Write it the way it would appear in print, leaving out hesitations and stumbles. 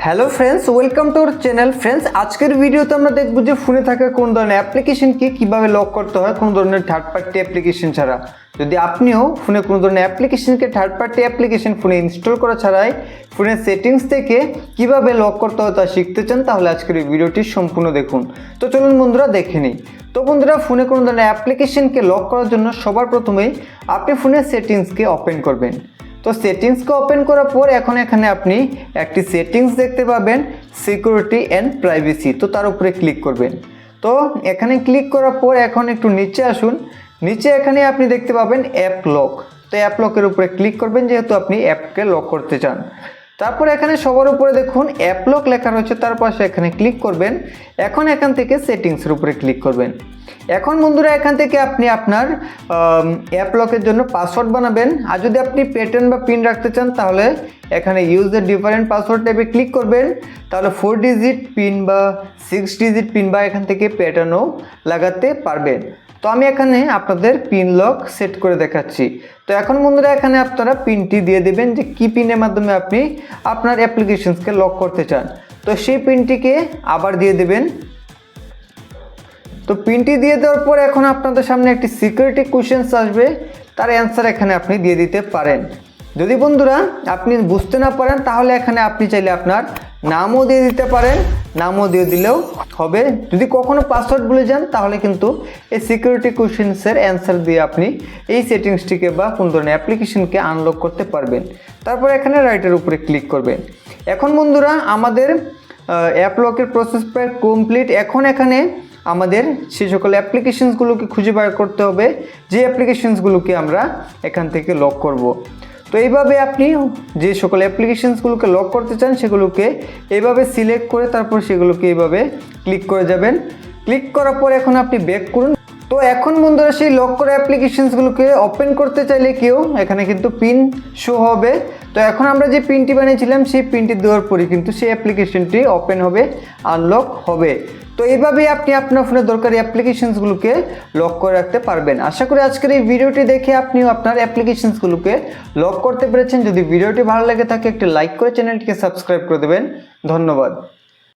Hello friends, welcome to our channel. Friends, আজকের ভিডিওতে আমরা দেখব যে ফোনে থাকা কোন ধরনের অ্যাপ্লিকেশনকে কিভাবে লক করতে হয় কোন ধরনের থার্ড পার্টি অ্যাপ্লিকেশন ছাড়া। যদি আপনিও ফোনে কোনো ধরনের অ্যাপ্লিকেশনকে থার্ড পার্টি অ্যাপ্লিকেশন ফোনে ইনস্টল করা ছাড়াই ফোনের সেটিংস থেকে কিভাবে লক করতে হয় তা শিখতে চান, তাহলে আজকের এই ভিডিওটি সম্পূর্ণ দেখুন। তো চলুন বন্ধুরা দেখে নিই। তো বন্ধুরা, ফোনে কোনো ধরনের অ্যাপ্লিকেশনকে লক করার জন্য সবার প্রথমেই আপনি ফোনের সেটিংসকে ওপেন করবেন। তো সেটিংসকে ওপেন করার পর এখানে আপনি একটি সেটিংস দেখতে পাবেন, সিকিউরিটি অ্যান্ড প্রাইভেসি। তো তার উপরে ক্লিক করবেন। তো এখানে ক্লিক করার পর এখন একটু নিচে আসুন। নিচে এখানে আপনি দেখতে পাবেন অ্যাপ লক। তো অ্যাপ লকের উপরে ক্লিক করবেন, যেহেতু আপনি অ্যাপকে লক করতে চান। তারপর এখানে সবার উপরে দেখুন অ্যাপ লক লেখা রয়েছে, তার পাশে এখানে ক্লিক করবেন। এখান থেকে সেটিংসের উপরে ক্লিক করবেন। এখন বন্ধুরা, এখান থেকে আপনি আপনার অ্যাপ লকের জন্য পাসওয়ার্ড বানাবেন। আর যদি আপনি প্যাটার্ন বা পিন রাখতে চান, তাহলে এখানে ইউজ দ্য ডিফারেন্ট পাসওয়ার্ড ট্যাবে ক্লিক করবেন। তাহলে 4 ডিজিট পিন বা 6 ডিজিট পিন বা এখান থেকে প্যাটার্নও লাগাতে পারবেন। তো আমি এখানে আপনাদের পিন লক সেট করে দেখাচ্ছি। তো এখন বন্ধুরা, এখানে আপনারা পিনটি দিয়ে দেবেন যে কি পিনের মাধ্যমে আপনি আপনার অ্যাপ্লিকেশনসকে লক করতে চান। তো সেই পিনটিকে আবার দিয়ে দেবেন। তো পিনটি দিয়ে দেওয়ার পর এখন আপনাদের সামনে একটি সিকিউরিটি কোশ্চেন্স আসবে, তার অ্যান্সার এখানে আপনি দিয়ে দিতে পারেন। যদি বন্ধুরা আপনি বুঝতে না পারেন, তাহলে এখানে আপনি চাইলে আপনার নামও দিয়ে দিতে পারেন, নামও দিয়ে দিলেও হবে। যদি কখনো পাসওয়ার্ড ভুলে যান, তাহলে কিন্তু এই সিকিউরিটি কোশ্চেন্সের অ্যান্সার দিয়ে আপনি এই সেটিংসটিকে বা কোন ধরনের অ্যাপ্লিকেশনকে আনলক করতে পারবেন। তারপর এখানে রাইটের উপরে ক্লিক করবেন। এখন বন্ধুরা, আমাদের অ্যাপ লকের প্রসেস প্রায় কমপ্লিট। এখানে আমাদের সে সকল অ্যাপ্লিকেশনসগুলোকে খুঁজে বার করতে হবে, যে অ্যাপ্লিকেশনসগুলোকে আমরা এখান থেকে লক করব। তো এইভাবে আপনি যে সকল অ্যাপ্লিকেশনসগুলোকে লক করতে চান সেগুলোকে এইভাবে সিলেক্ট করে তারপর সেগুলোকে এইভাবে ক্লিক করে যাবেন। ক্লিক করার পর এখন আপনি ব্যাক করুন। তো এখন বন্ধুরা, সেই লক করা অ্যাপ্লিকেশনসগুলোকে ওপেন করতে চাইলে এখানে কিন্তু পিন শো হবে। তো এখন আমরা যে পিনটি বানিয়েছিলাম সেই পিনটি দেওয়ার পরে কিন্তু সেই অ্যাপ্লিকেশনটি ওপেন হবে, আনলক হবে। তো এইভাবেই আপনি আপনার ফোনের দরকারি অ্যাপ্লিকেশনসগুলোকে লক করে রাখতে পারবেন। আশা করি আজকের এই ভিডিওটি দেখে আপনিও আপনার অ্যাপ্লিকেশনসগুলোকে লক করতে পেরেছেন। যদি ভিডিওটি ভালো লেগে থাকে একটি লাইক করে চ্যানেলটিকে সাবস্ক্রাইব করে দেবেন। ধন্যবাদ।